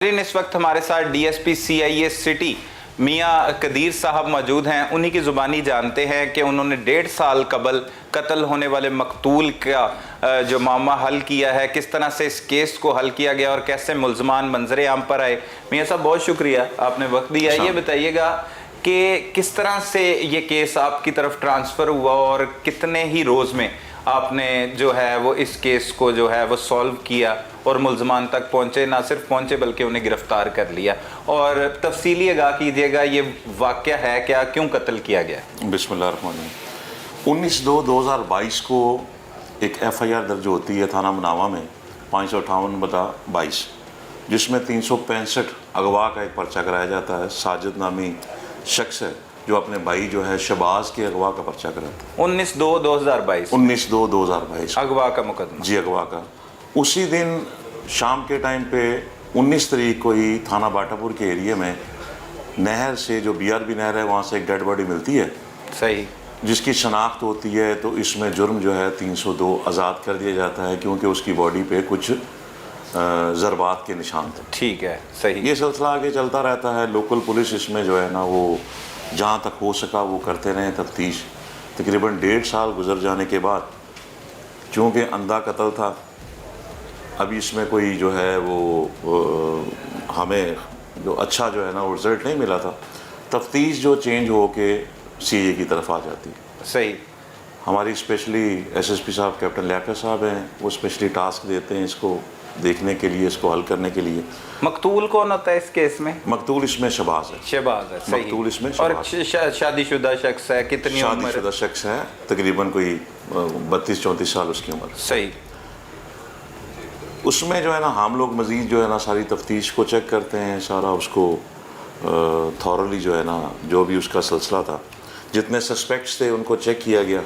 इस वक्त हमारे साथ डीएसपी सीआईए सिटी मियां कदीर साहब मौजूद हैं। उन्हीं की ज़ुबानी जानते हैं कि उन्होंने 1.5 साल कबल कत्ल होने वाले मकतूल का जो मामला हल किया है, किस तरह से इस केस को हल किया गया और कैसे मुल्ज़मान मंजर आम पर आए। मियां साहब बहुत शुक्रिया, आपने वक्त दिया। ये बताइएगा कि किस तरह से ये केस आपकी तरफ ट्रांसफ़र हुआ और कितने ही रोज़ में आपने जो है वो इस केस को जो है वो सॉल्व किया और मुल्ज़मान तक पहुँचे, ना सिर्फ पहुँचे बल्कि उन्हें गिरफ़्तार कर लिया। और तफसीली आगाह कीजिएगा, ये वाक़या है क्या, क्यों कत्ल किया गया। बिस्मिल्लाहिर्रहमानिर्रहीम। 19/2/2022 को एक FIR दर्ज होती है थाना मुनावा में 558/22, जिसमें 365 अगवा का एक पर्चा कराया जाता है। साजिद नामी शख्स है जो अपने भाई जो है शहबाज के अगवा का पर्चा कराता है। 19/2/2022 19/2/2022 अगवा का मुकदमा। जी, अगवा का। उसी दिन शाम के टाइम पे 19 तारीख को ही थाना बाटापुर के एरिया में नहर से, जो BRB नहर है, वहाँ से एक डेड बॉडी मिलती है, सही, जिसकी शनाख्त होती है। तो इसमें जुर्म जो है 302 आज़ाद कर दिया जाता है, क्योंकि उसकी बॉडी पे कुछ ज़रबात के निशान थे। ठीक है, सही। ये सिलसिला आगे चलता रहता है। लोकल पुलिस इसमें जो है ना वो जहाँ तक हो सका वो करते रहे तफ्तीश। तकरीबन 1.5 साल गुजर जाने के बाद, चूँकि अंधा कत्ल था, अभी इसमें कोई जो है वो हमें जो अच्छा जो है ना वो रिज़ल्ट नहीं मिला था। तफ्तीश जो चेंज हो के CA की तरफ आ जाती है। सही। हमारी स्पेशली SSP साहब कैप्टन लियाकत साहब हैं, वो स्पेशली टास्क देते हैं इसको देखने के लिए, इसको हल करने के लिए। मकतूल कौन होता है इस केस में? मकतूल इसमें शहबाज है। शहबाज है, सही। मकतूल इसमें और शादीशुदा शख्स है, कितनी उम्र? शादीशुदा शख्स है, तकरीबन कोई 32-34 साल उसकी उम्र। सही। उसमें जो है ना हम लोग मज़ीद जो है ना सारी तफ्तीश को चेक करते हैं, सारा उसको थॉरली जो है ना जो भी उसका सिलसिला था, जितने सस्पेक्ट्स थे उनको चेक किया गया।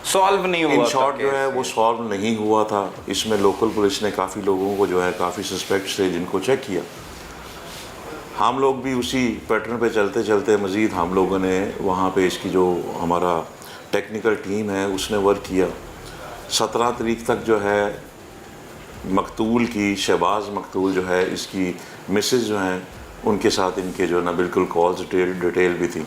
सॉल्व नहीं हुआ। इन शॉर्ट जो है वो सॉल्व नहीं हुआ था। इसमें लोकल पुलिस ने काफ़ी लोगों को जो है, काफ़ी सस्पेक्ट्स थे जिनको चेक किया। हम लोग भी उसी पैटर्न पे चलते चलते मज़ीद हम लोगों ने वहाँ पे इसकी जो हमारा टेक्निकल टीम है उसने वर्क किया। 17 तारीख तक जो है मकतूल की, शहबाज मकतूल जो है, इसकी मिसेज जो हैं उनके साथ इनके जो ना बिल्कुल कॉल्स डिटेल भी थी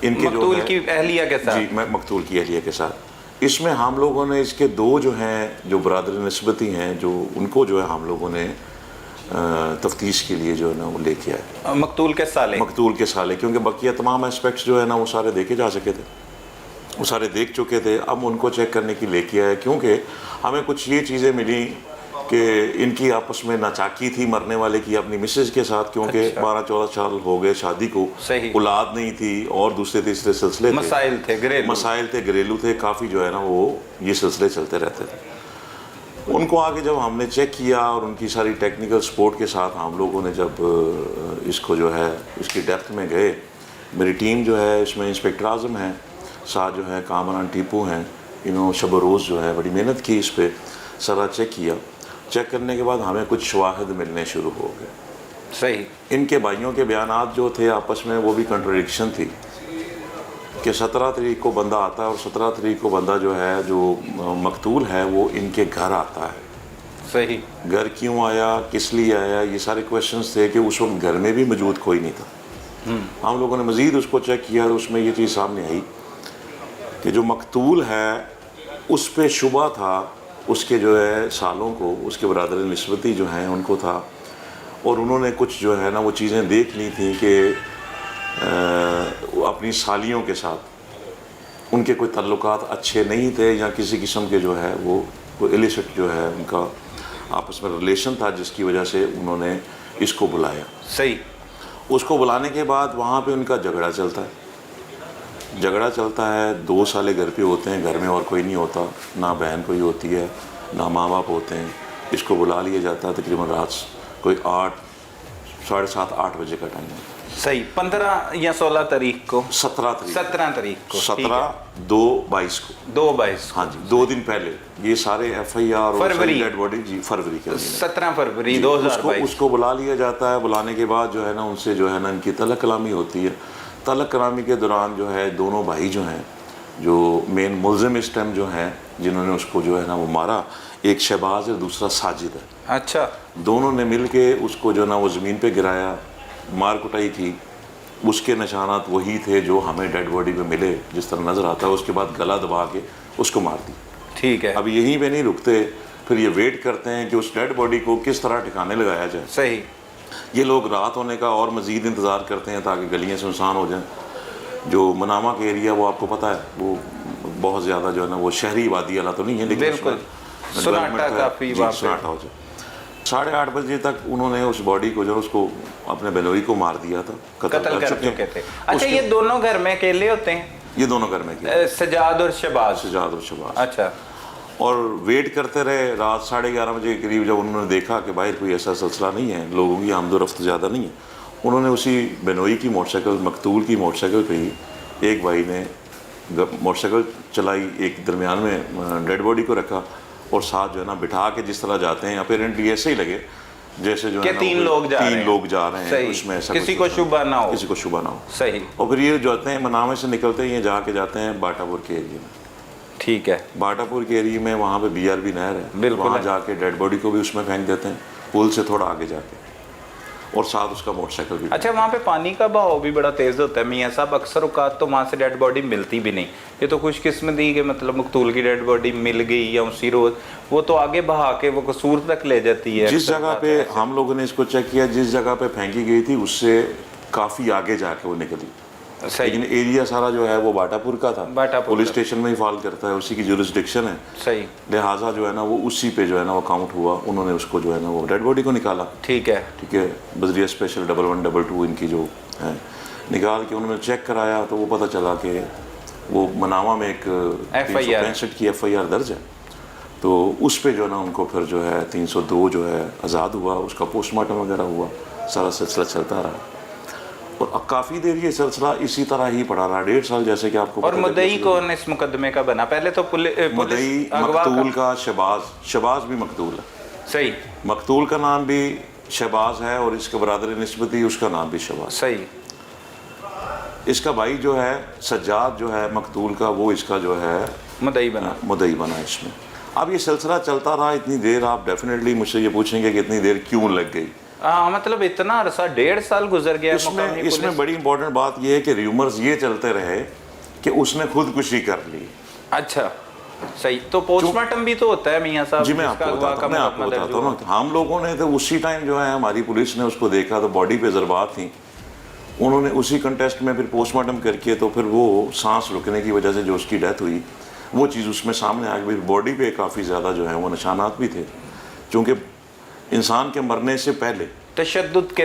इनके मकतूल की अहलिया के साथ। जी, मकतूल की अहलिया के साथ। इसमें हम लोगों ने इसके 2 जो हैं जो बरादर नस्बती हैं, जो उनको जो है हम लोगों ने तफ्तीश के लिए जो है ना वो लेके आए। मकतूल के साले। मकतूल के साले, क्योंकि बकिया तमाम एस्पेक्ट्स जो है ना वो सारे देखे जा सके थे, वो सारे देख चुके थे। अब उनको चेक करने की लेके आए, क्योंकि हमें कुछ ये चीज़ें मिली कि इनकी आपस में नाचाकी थी मरने वाले की अपनी मिसेज के साथ, क्योंकि 12-14 साल हो गए शादी को, औलाद नहीं थी और दूसरे तीसरे सिलसिले थे, मसाइल थे, घरेलू थे, काफ़ी जो है ना वो ये सिलसिले चलते रहते थे। उनको आगे जब हमने चेक किया और उनकी सारी टेक्निकल सपोर्ट के साथ हम लोगों ने जब इसको जो है इसकी डेप्थ में गए, मेरी टीम जो है इसमें इंस्पेक्टर आज़म हैं, साथ जो है कामरान टीपू हैं, इन्होंने शब रोज़ जो है बड़ी मेहनत की इस पर, सारा चेक किया। चेक करने के बाद हमें कुछ शवाहिद मिलने शुरू हो गए। सही। इनके भाइयों के बयानात जो थे आपस में वो भी कंट्रडिक्शन थी कि 17 तारीख को बंदा आता है और 17 तारीख को बंदा जो है जो मकतूल है वो इनके घर आता है। सही। घर क्यों आया, किस लिए आया, ये सारे क्वेश्चंस थे कि उस वक्त घर में भी मौजूद कोई नहीं था। हम लोगों ने मज़ीद उसको चेक किया और उसमें ये चीज़ सामने आई कि जो मकतूल है उस पर शुबा था, उसके जो है सालों को, उसके बरादर निस्बती जो हैं उनको था, और उन्होंने कुछ जो है ना वो चीज़ें देख ली थी कि अपनी सालियों के साथ उनके कोई ताल्लुकात अच्छे नहीं थे, या किसी किस्म के जो है वो कोई इलिसिट जो है उनका आपस में रिलेशन था, जिसकी वजह से उन्होंने इसको बुलाया। सही। उसको बुलाने के बाद वहाँ पे उनका झगड़ा चलता है। 2 साले घर पे होते हैं, घर में और कोई नहीं होता, ना बहन कोई होती है, ना माँ बाप होते हैं। इसको बुला लिया जाता है तकरीबन रात कोई 8, 7:30, 8 बजे का टाइम है। सही। 15 या 16 तारीख को? 17 तारीख। 17 तारीख को। 17/2/22 को। 2/22। हाँ जी, 2 दिन पहले ये सारे FIR और डेड बॉडी जी फरवरी के 17 फरवरी 2022 उसको बुला लिया जाता है। बुलाने के बाद जो है ना उनसे जो है ना इनकी तलक कलामी होती है। तलक कलामी के दौरान जो है दोनों भाई जो हैं, जो मेन मुल्ज़िम इस टाइम जो हैं जिन्होंने उसको जो है ना वो मारा, एक शहबाज है, दूसरा साजिद है। अच्छा, دونوں نے مل کے اس کو جو نا وہ زمین پہ گرایا, مار کٹائی کی. اس کے نشانات وہی تھے جو ہمیں ڈیڈ باڈی پہ ملے جس طرح نظر آتا ہے. اس کے بعد گلا دبا کے اس کو مار دی. ٹھیک ہے. اب یہیں پہ نہیں رکتے, پھر یہ ویٹ کرتے ہیں کہ اس ڈیڈ باڈی کو کس طرح ٹھکانے لگایا جائے. صحیح. یہ لوگ رات ہونے کا اور مزید انتظار کرتے ہیں تاکہ گلیاں سنسان ہو جائیں. جو منامہ کا ایریا وہ آپ کو پتہ ہے وہ بہت زیادہ جو ہے نا وہ شہری وادی والا تو نہیں ہے, لیکن بالکل سناٹا کافی وہاں پہ. سناٹا ہو جائے. 8:30 بجے تک انہوں نے اس باڈی کو جو اس کو اپنے بینوئی کو مار دیا تھا, قتل کر چکے تھے. اچھا, یہ دونوں گھر میں اکیلے ہوتے ہیں؟ یہ دونوں گھر میں کیا, سجاد اور شہباز. سجاد اور شہباز. اچھا. اور ویٹ کرتے رہے رات 11:30 بجے کے قریب. جب انہوں نے دیکھا کہ باہر کوئی ایسا سلسلہ نہیں ہے, لوگوں کی آمد و رفت زیادہ نہیں ہے, انہوں نے اسی بینوئی کی موٹر سائیکل, مقتول کی موٹر سائیکل پہ ہی ایک بھائی نے موٹر سائیکل چلائی, ایک درمیان میں ڈیڈ باڈی کو رکھا اور ساتھ جو ہے نا بٹھا کے جس طرح جاتے ہیں اپیرنٹلی ایسے ہی لگے جیسے جو ہے تین لوگ جا رہے ہیں, اس میں ایسا کسی کو شبہ نہ ہو, کسی کو شبہ نہ ہو. صحیح. اور پھر یہ جو آتے ہیں منامے سے نکلتے ہیں, یہ جا کے جاتے ہیں باٹا پور کے ایریے میں. ٹھیک ہے. باٹا پور کے ایریے میں وہاں پہ BRB نہر ہے, وہاں جا کے ڈیڈ باڈی کو بھی اس میں پھینک دیتے ہیں, پل سے تھوڑا آگے جا کے, اور ساتھ اس کا موٹر سائیکل بھی. اچھا, وہاں پہ پانی کا بہاؤ بھی بڑا تیز ہوتا ہے میاں صاحب, اکثر اوقات تو وہاں سے ڈیڈ باڈی ملتی بھی نہیں. یہ تو خوش قسمتی کہ مطلب مقتول کی ڈیڈ باڈی مل گئی یا اسی روز, وہ تو آگے بہا کے وہ قصور تک لے جاتی ہے. جس جگہ پہ ہم لوگوں نے اس کو چیک کیا, جس جگہ پہ پھینکی گئی تھی اس سے کافی آگے جا کے وہ نکلی, لیکن ایریا سارا جو ہے وہ باٹا پور کا تھا, پولیس اسٹیشن میں ہی فال کرتا ہے, اسی کی جورسڈکشن ہے. صحیح. لہٰذا جو ہے نا وہ اسی پہ جو ہے نا وہ کاؤنٹ ہوا, انہوں نے اس کو جو ہے نا وہ ڈیڈ باڈی کو نکالا. ٹھیک ہے. ٹھیک ہے, بذریعہ اسپیشل 1122 ان کی جو ہے نکال کے انہوں نے چیک کرایا تو وہ پتہ چلا کہ وہ منامہ میں ایک 365 کی FIR درج ہے. تو اس پہ جو ہے نا ان کو پھر جو ہے 302 جو ہے آزاد ہوا, اس کا پوسٹ مارٹم وغیرہ ہوا, سارا سلسلہ چلتا رہا. اور کافی دیر یہ سلسلہ اسی طرح ہی پڑا رہا, 1.5 سال جیسے کہ آپ کو. اور مدعی کون اس مقدمے کا بنا؟ پہلے تو مدعی مقتول کا شہباز بھی مقتول ہے. صحیح. مقتول کا نام بھی شہباز ہے اور اس کے برادر نسبتی اس کا نام بھی شہباز. صحیح. اس کا بھائی جو ہے سجاد جو ہے مقتول کا, وہ اس کا جو ہے مدعی بنا اس میں. اب یہ سلسلہ چلتا رہا اتنی دیر. آپ ڈیفینیٹلی مجھ سے یہ پوچھیں گے کہ اتنی دیر کیوں لگ گئی. مطلب اتنا عرصہ 1.5 سال گزر گیا. اس میں بڑی امپورٹنٹ بات یہ ہے کہ ریومرز یہ چلتے رہے کہ اس نے خودکشی کر لی. اچھا, صحیح. تو پوسٹ مارٹم بھی تو ہوتا ہے میاں صاحب. جی, میں آپ کو بتاتا ہوں. ہم لوگوں نے تو اسی ٹائم جو ہے ہماری پولیس نے اس کو دیکھا تو باڈی پہ ضربات تھیں. انہوں نے اسی کنٹیسٹ میں پھر پوسٹ مارٹم کر کے تو پھر وہ سانس رکنے کی وجہ سے جو اس کی ڈیتھ ہوئی وہ چیز اس میں سامنے آ گئی. باڈی پہ کافی زیادہ جو ہے وہ نشانات بھی تھے, چونکہ انسان کے مرنے سے پہلے تشدد کے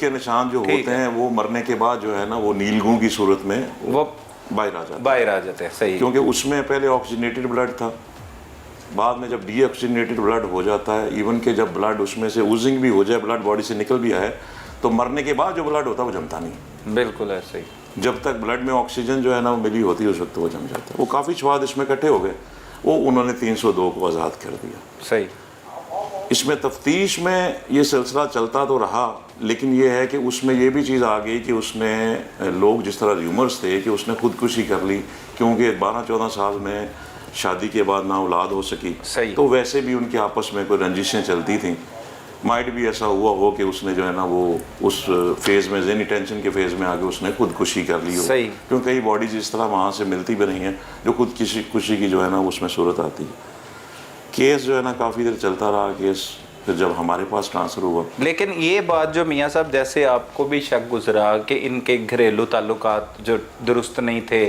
نشان جو ہوتے ہیں وہ مرنے کے بعد جو ہے نا وہ نیلگوں کی صورت میں وہ باہر آ جاتے ہیں. صحیح. کیونکہ اس میں پہلے آکسیجنیٹڈ بلڈ تھا, بعد میں جب ڈی آکسیجنیٹڈ بلڈ ہو جاتا ہے, ایون کہ جب بلڈ اس میں سے اوزنگ بھی ہو جائے, بلڈ باڈی سے نکل بھی آئے, تو مرنے کے بعد جو بلڈ ہوتا ہے وہ جمتا نہیں. بالکل ایسے ہی. جب تک بلڈ میں آکسیجن جو ہے نا وہ ملی ہوتی ہے اس وقت وہ جم جاتا ہے. وہ کافی شواہد اس میں اکٹھے ہو گئے, وہ انہوں نے 302 کو آزاد کر دیا. صحیح. اس میں تفتیش میں یہ سلسلہ چلتا تو رہا, لیکن یہ ہے کہ اس میں یہ بھی چیز آ گئی کہ اس نے لوگ جس طرح ریومرز تھے کہ اس نے خودکشی کر لی, کیونکہ 12-14 سال میں شادی کے بعد نہ اولاد ہو سکی. تو ویسے بھی ان کے آپس میں کوئی رنجشیں چلتی تھیں. مائٹ بھی ایسا ہوا ہو کہ اس نے جو ہے نا وہ اس فیز میں ذہنی ٹینشن کے فیز میں آ کے اس نے خودکشی کر لی ہو. کیونکہ کئی باڈیز اس طرح وہاں سے ملتی بھی نہیں ہیں جو خودکشی کی جو ہے نا اس میں صورت آتی ہے. کیس جو ہے نا کافی دیر چلتا رہا کیس, پھر جب ہمارے پاس ٹرانسفر ہوا. لیکن یہ بات جو میاں صاحب جیسے آپ کو بھی شک گزرا کہ ان کے گھریلو تعلقات جو درست نہیں تھے,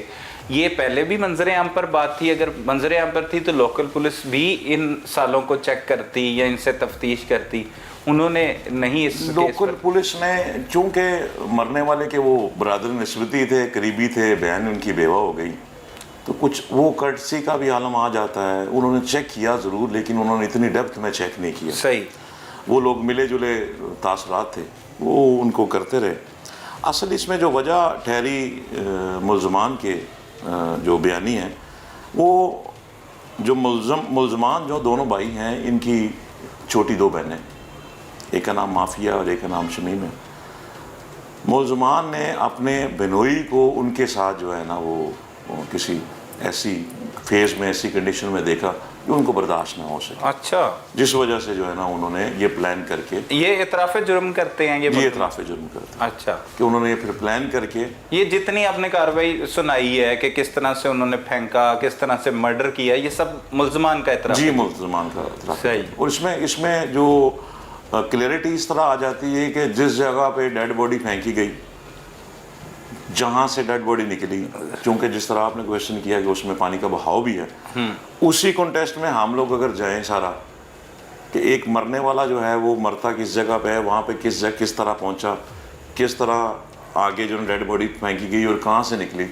یہ پہلے بھی منظر عام پر بات تھی. اگر منظر عام پر تھی تو لوکل پولیس بھی ان سالوں کو چیک کرتی یا ان سے تفتیش کرتی. انہوں نے نہیں. اس لوکل پولیس نے, چونکہ مرنے والے کے وہ برادر نسبتی تھے, قریبی تھے, بہن ان کی بیوہ ہو گئی, تو کچھ وہ کرٹسی کا بھی عالم آ جاتا ہے. انہوں نے چیک کیا ضرور, لیکن انہوں نے اتنی ڈیپتھ میں چیک نہیں کیا. صحیح. وہ لوگ ملے جلے تاثرات تھے وہ ان کو کرتے رہے. اصل اس میں جو وجہ ٹھہری ملزمان کے جو بیانی ہیں, وہ جو ملزمان جو دونوں بھائی ہیں ان کی چھوٹی 2 بہنیں, ایک کا نام مافیا اور ایک کا نام شمیم ہے. ملزمان نے اپنے بہنوئی کو ان کے ساتھ جو ہے نا وہ کسی ایسی فیز میں, ایسی کنڈیشن میں دیکھا कि उनको बर्दाश्त ना हो सके, अच्छा, जिस वजह से जो है ना उन्होंने ये प्लान करके, ये इतराफ़ जुर्म करते हैं ये इतराफ़ जुर्म करते हैं अच्छा, कि उन्होंने ये फिर प्लान करके, ये जितनी आपने कार्रवाई सुनाई है कि किस तरह से उन्होंने फेंका, किस तरह से मर्डर किया, ये सब मुल्ज़मान का इतराफ़ जी है? मुल्ज़मान का इतराफ़। सही। और इसमें जो क्लियरिटी इस तरह आ जाती है कि जिस जगह पे डेड बॉडी फेंकी गई, जहाँ से डेड बॉडी निकली, क्योंकि जिस तरह आपने क्वेश्चन किया कि उसमें पानी का बहाव भी है, उसी कॉन्टेक्स्ट में हम लोग अगर जाएं सारा कि एक मरने वाला जो है वो मरता किस जगह पे है, वहाँ पे किस तरह पहुँचा, किस तरह आगे जो डेड बॉडी फेंकी गई और कहाँ से निकली,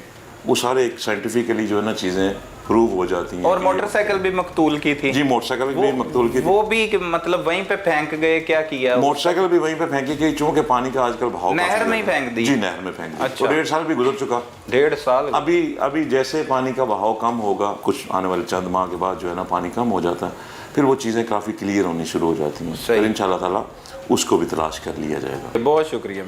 वो सारे एक साइंटिफिकली जो है ना चीज़ें प्रूव हो जाती हैं। और मोटरसाइकिल भी मकतूल की थी? जी मोटरसाइकिल भी मकतूल की थी। वो भी मतलब वहीं पे फेंक गए, क्या किया? मोटरसाइकिल भी वहीं पे फेंकी गई, चूंकि पानी का आजकल भाव नहर काफी में ही ज्यादा है। फेंक दी? जी नहर में फेंक दी। अच्छा। तो 1.5 साल भी गुजर चुका। 1.5 साल? अभी जैसे पानी का बहाव कम होगा, कुछ आने वाले चंद माह के बाद जो है ना पानी कम हो जाता है, फिर वो चीज़ें काफ़ी क्लियर होनी शुरू हो जाती हैं। सही। फिर इंशाल्लाह ताला उसको भी तलाश कर लिया जाएगा। बहुत शुक्रिया।